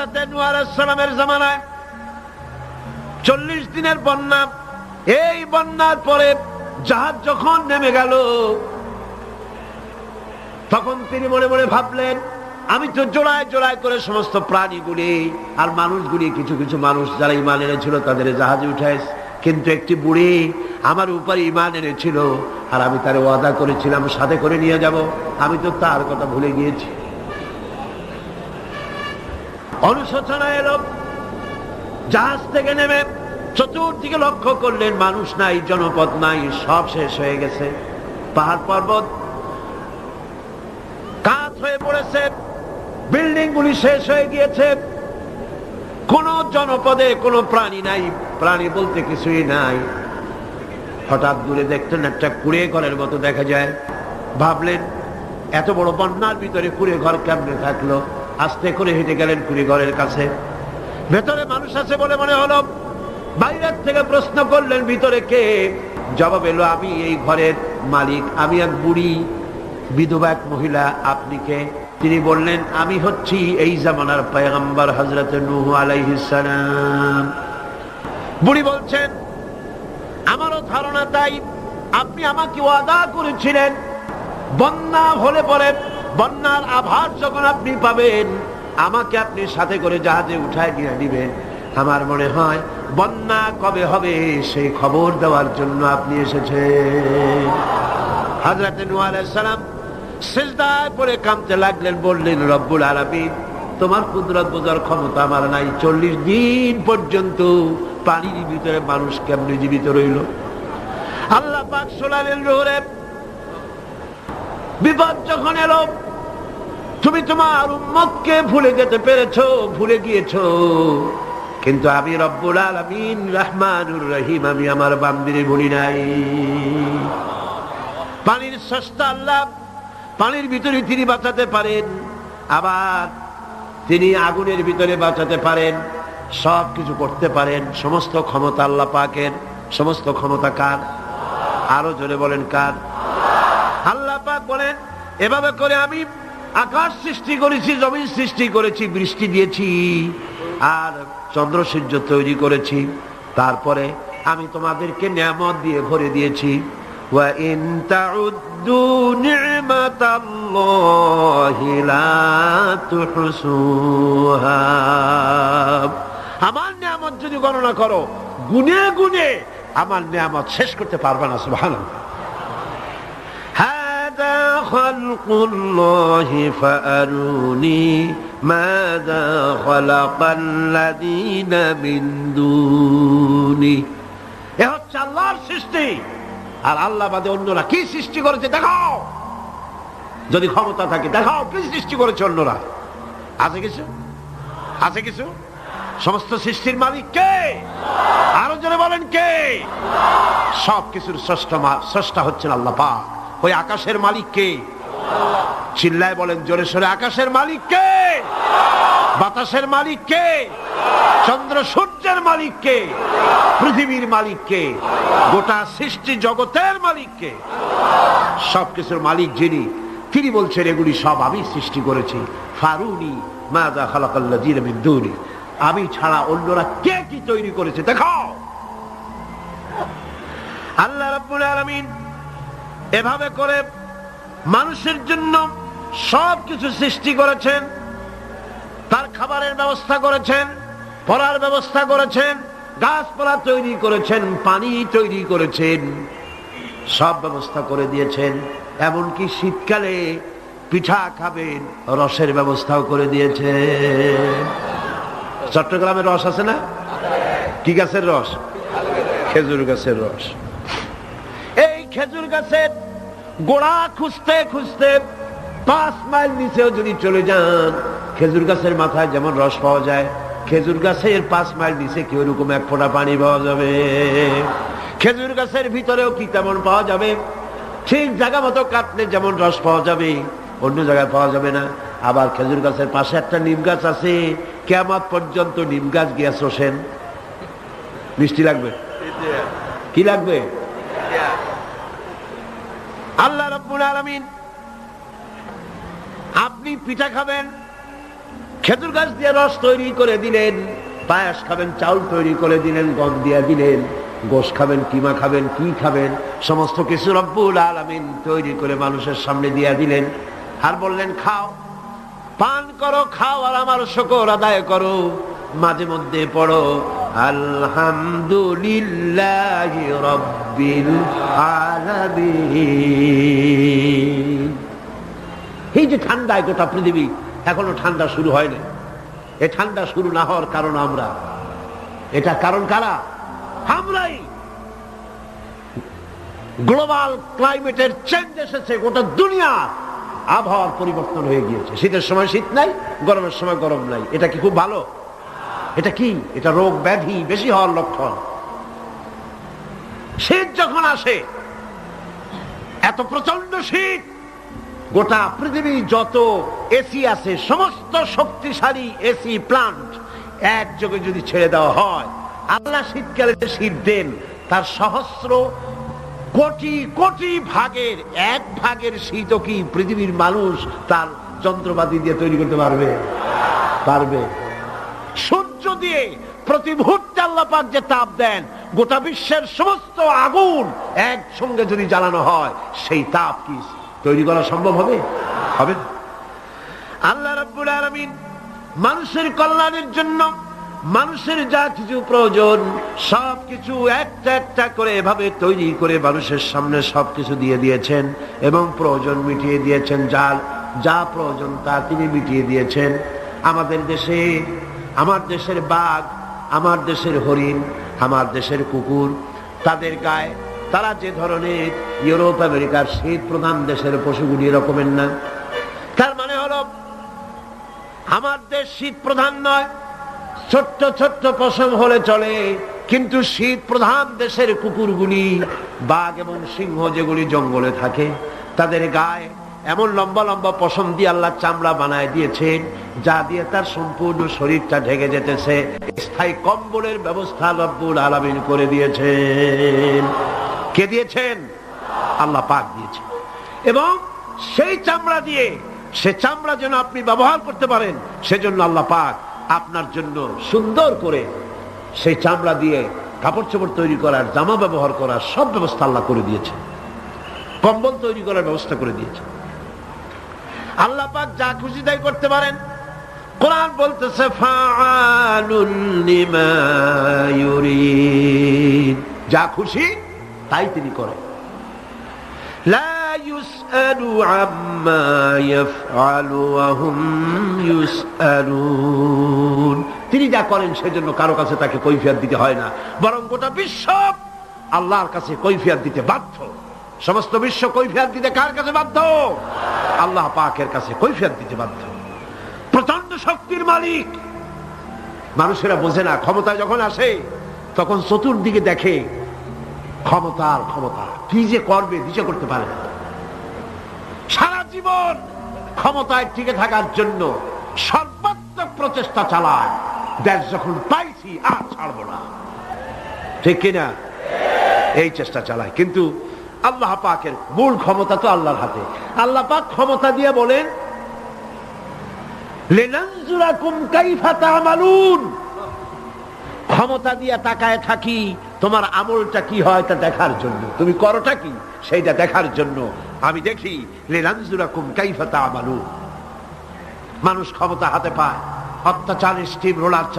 হযরত নূহ আলাইহিস সালামের জামানায় 40 দিনের বন্যা। এই বন্যার পরে জাহাজ যখন নেমে গেল, তখন তিনি মনে মনে ভাবলেন, আমি তো জোড়ায় জোড়ায় করে সমস্ত প্রাণীগুলি আর মানুষগুলি, কিছু কিছু মানুষ যারা ঈমান এনেছিল তাদের জাহাজে উঠাইছে, কিন্তু একটি বুড়ি আমার উপর ঈমান এনেছিল আর আমি তার ওয়াদা করেছিলাম সাথে করে নিয়ে যাব, আমি তো তার কথা ভুলে গিয়েছি। অনুশোচনা এলো। জাহাজ থেকে নেমে চতুর্দিকে লক্ষ্য করলেন, মানুষ নাই, জনপদ নাই, সব শেষ হয়ে গেছে। পাহাড় পর্বত কাত হয়ে পড়েছে, বিল্ডিং গুলি শেষ হয়ে গিয়েছে, কোন জনপদে কোনো প্রাণী নাই, প্রাণী বলতে কিছুই নাই। হঠাৎ দূরে দেখতেন একটা কুড়ে ঘরের মতো দেখা যায়। ভাবলেন, এত বড় বন্যার ভিতরে কুড়ে ঘর কেমনে থাকলো? আস্তে করে হেঁটে গেলেন কুড়ে ঘরের কাছে। ভেতরে মানুষ আছে বলে মনে হলো। বাইরের থেকে প্রশ্ন করলেন, ভিতরে কে? জবাব এলো, আমি এই ঘরের মালিক, আমি এক বুড়ি বিধবা এক মহিলা, আপনি কে? তিনি বললেন, আমি হচ্ছি এই জামানার পয়গম্বর হযরত নূহ আলাইহিস সালাম। বুড়ি বলছেন, আমারও ধারণা তাই, আপনি আমাকে ওয়াদা করেছিলেন বন্যা হলে পরে, বন্যার আভাস যখন আপনি পাবেন আমাকে আপনি সাথে করে জাহাজে উঠায় নিয়ে দিবেন। আমার মনে হয় বন্যা কবে হবে সেই খবর দেওয়ার জন্য আপনি এসেছেন। হযরত নূহ আলাইহিস সালাম সিজদায় পড়ে কাঁদতে লাগলেন, বললেন, রব্বুল আলামিন, তোমার কুদরত বোঝার ক্ষমতা আমার নাই। 40 দিন পর্যন্ত পানির ভিতরে মানুষ কেমনে জীবিত রইল? আল্লাহ পাক শোনালেন, রোহরে বিপদ যখন এলো, তুমি তোমার উম্মতকে ভুলে যেতে পেরেছো, ভুলে গিয়েছো, কিন্তু আমি রব্বুল আলামিন রহমানুর রহিম, আমি আমার বান্দিরে ভুলি নাই। পানির স্রষ্টা আল্লাহ, পানির ভিতরে তিনি বাঁচাতে পারেন, আবার তিনি আগুনের ভিতরে বাঁচাতে পারেন, সব কিছু করতে পারেন। সমস্ত ক্ষমতা আল্লাহ পাকের। সমস্ত ক্ষমতা কার? আরো জোরে বলেন, কার? আল্লাহ পাক বলেন, এভাবে করে আমি আকাশ সৃষ্টি করেছি, জমিন সৃষ্টি করেছি, বৃষ্টি দিয়েছি আর চন্দ্র সূর্য তৈরি করেছি, তারপরে আমি তোমাদেরকে নিয়ামত দিয়ে ভরে দিয়েছি। ওয়া ইন তাউদ্দু নি'মাতাল্লাহি লা তুহসুহা। আমার নিয়ামত যদি গণনা করো, গুনে গুনে আমার নিয়ামত শেষ করতে পারবে না। সুবহানাল্লাহ। হাদা খালকুল্লাহি ফাআরুনি মাযা খালাকাল্লাযীনা মিন দুনি। এ হচ্ছে আল্লাহর সৃষ্টি, আর আল্লাহ বাদে অন্যরা কি সৃষ্টি করেছে দেখাও। যদি ক্ষমতা থাকে দেখাও কি সৃষ্টি করেছে অন্যরা। আছে কিছু? আছে কিছু? সমস্ত সৃষ্টির মালিক কে? আরো জোরে বলেন, কে? সব কিছুর স্রষ্টা হচ্ছেন আল্লাহ পাক। ওই আকাশের মালিক কে? চিল্লায় বলেন জোরে সোরে, আকাশের মালিক কে? বাতাসের মালিক কে? চন্দ্র সূর্যের মালিক কে? পৃথিবীর মালিক কে? গোটা সৃষ্টি জগতের মালিক কে? সবকিছুর মালিক যিনি, তিনি বলছেন এগুলি সব আমি সৃষ্টি করেছি। ফারুনি মাযা খালাকাল্লাযীনা মিন দুনি। আমি ছাড়া অন্যরা কে কি তৈরি করেছে দেখাও। আল্লাহ রাব্বুল আলামিন এভাবে করে মানুষের জন্য সব কিছু সৃষ্টি করেছেন। তার খাবারের ব্যবস্থা করেছেন, পড়ার ব্যবস্থা করেছেন, গাছপালা তৈরি করেছেন, পানি তৈরি করেছেন, সব ব্যবস্থা করে দিয়েছেন। এমনকি শীতকালে পিঠা খাবেন, রসের ব্যবস্থাও করে দিয়েছেন। চট্টগ্রামের রস আছে না? কি গাছের রস? খেজুর গাছের রস। এই খেজুর গাছের গোড়া খুঁজতে খুঁজতে 5 মাইল নিচেও যদি চলে যান, খেজুর গাছের মাথায় যেমন রস পাওয়া যায়, খেজুর গাছের 5 মাইল নিচে কি ওরকম এক ফোঁটা পানি পাওয়া যাবে? খেজুর গাছের ভিতরেও কি তেমন পাওয়া যাবে? ঠিক জায়গা মতো কাটলে যেমন রস পাওয়া যাবে, অন্য জায়গায় পাওয়া যাবে না। আবার খেজুর গাছের পাশে একটা নিম গাছ আছে, কিয়ামত পর্যন্ত নিম গাছ গিয়া শোষেন। মিষ্টি লাগবে? কি লাগবে? আল্লাহ রাব্বুল আলামিন, আপনি পিঠা খাবেন, খেজুর গাছ দিয়ে রস তৈরি করে দিলেন, পায়াস খাবেন, চাউল তৈরি করে দিলেন, গম দিয়ে দিলেন, গোশ খাবেন, কিমা খাবেন, কি খাবেন, সমস্ত কিছু রব্বুল আলামিন তৈরি করে মানুষের সামনে দিয়ে দিলেন। আর বললেন খাও, পান করো, খাও, আর আমার শুকর আদায় করো। মাঝে মধ্যে পড়ো আলহামদুলিল্লাহি রাব্বিল আলামিন। এই যে ঠান্ডায় গোটা পৃথিবী, এখনো ঠান্ডা শুরু হয়নি। এই ঠান্ডা শুরু না হওয়ার কারণ আমরা, এটা কারণ কারা? আমরাই। গ্লোবাল ক্লাইমেটের চেঞ্জ এসেছে, গোটা দুনিয়া আবহাওয়ার পরিবর্তন হয়ে গিয়েছে। শীতের সময় শীত নাই, গরমের সময় গরম নাই। এটা কি খুব ভালো? এটা কি? এটা রোগ ব্যাধি বেশি হওয়ার লক্ষণ। শীত যখন আসে, এত প্রচন্ড শীত, গোটা পৃথিবী যত এসি আছে, সমস্ত শক্তিশালী এসি প্লান্ট একযোগে যদি ছেড়ে দেওয়া হয়, আল্লাহ শীতকালে শীত দেন, তার সহস্র কোটি কোটি ভাগের এক ভাগের শীতও কি পৃথিবীর মানুষ তার যন্ত্রপাতি দিয়ে তৈরি করতে পারবে? পারবে। সূর্য দিয়ে প্রতি মুহূর্তে আল্লাহ পাক যে তাপ দেন, গোটা বিশ্বের সমস্ত আগুন একসঙ্গে যদি জ্বালানো হয়, সেই তাপ কি তৈরি করা সম্ভব হবে? হবে না। আল্লাহ রাব্বুল আলামিন মানুষের কল্যাণের জন্য মানুষের যা কিছু প্রয়োজন সবকিছু একটা একটা করে এভাবে তৈরি করে মানুষের সামনে সবকিছু দিয়ে দিয়েছেন এবং প্রয়োজন মিটিয়ে দিয়েছেন। যা প্রয়োজন তা তিনি মিটিয়ে দিয়েছেন। আমাদের দেশে, আমার দেশের বাঘ, আমার দেশের হরিণ, আমার দেশের কুকুর, তাদের গায়ে তারা যে ধরনের ইউরোপ আমেরিকার শীত প্রধান দেশের পশুগুলি এরকমের না। তার মানে হলো আমার দেশ শীত প্রধান নয়, ছোট্ট ছোট্ট পশম হলে চলে, কিন্তু শীত প্রধান দেশের কুকুরগুলি, বাঘ এবং সিংহ যেগুলি জঙ্গলে থাকে, তাদের গায়ে এমন লম্বা লম্বা পশম দিয়ে আল্লাহ চামড়া বানায় দিয়েছেন, যা দিয়ে তার সম্পূর্ণ শরীরটা ঢেকে যেতেছে। স্থায়ী কম্বলের ব্যবস্থা রব্বুল আলামিন করে দিয়েছেন। কে দিয়েছেন? আল্লাহ পাক দিয়েছেন। এবং সেই চামড়া দিয়ে, সে চামড়া যেন আপনি ব্যবহার করতে পারেন, সেজন্য আল্লাহ পাক আপনার জন্য সুন্দর করে সেই চামড়া দিয়ে কাপড় চোপড় তৈরি করার, জামা ব্যবহার করার সব ব্যবস্থা আল্লাহ করে দিয়েছে। কম্বল তৈরি করার ব্যবস্থা করে দিয়েছে। আল্লাহ পাক যা খুশি তাই করতে পারেন। কোরআন বলতেছে ফাআলুন লিমা ইউরিদ, যা খুশি তাই তিনি করেন। লা ইউসআলু আম্মা ইয়াফআলু ওয়া হুম ইউসআলুন, তিনি যা করেন সেজন্য কারো কাছে তাকে কৈফিয়ত দিতে হয় না, বরং গোটা বিশ্ব আল্লাহর কাছে কৈফিয়ত দিতে বাধ্য। সমস্ত বিশ্ব কৈফিয়ত দিতে কার কাছে বাধ্য? আল্লাহ পাকের কাছে কৈফিয়ত দিতে বাধ্য। প্রচন্ড শক্তির মালিক। মানুষেরা বোঝে না, ক্ষমতা যখন আসে তখন চতুর্দিকে দেখে ক্ষমতার ক্ষমতা, কি যে করবে দিশা করতে পারে না। সারা জীবন ক্ষমতায় টিকে থাকার জন্য সর্বাত্মক প্রচেষ্টা চালায়। দেশ যখন পাইছি আর ছাড়বো না, ঠিক কিনা? এই চেষ্টা চালায়। কিন্তু আল্লাহ পাকের মূল ক্ষমতা তো আল্লাহর হাতে। আল্লাহ পাক ক্ষমতা দিয়ে বলেন লিনানজুরাকুম কাইফা তা'মালুন, ক্ষমতা দিয়ে তাকায় থাকি তোমার আমলটা কি হয় তা দেখার জন্য, তুমি করোটা কি সেইটা দেখার জন্য আমি দেখি। লিনানজুরাকুম কাইফা তা'মালুন। মানুষ ক্ষমতা হাতে পায়, অত্যাচার, স্টিম রোলার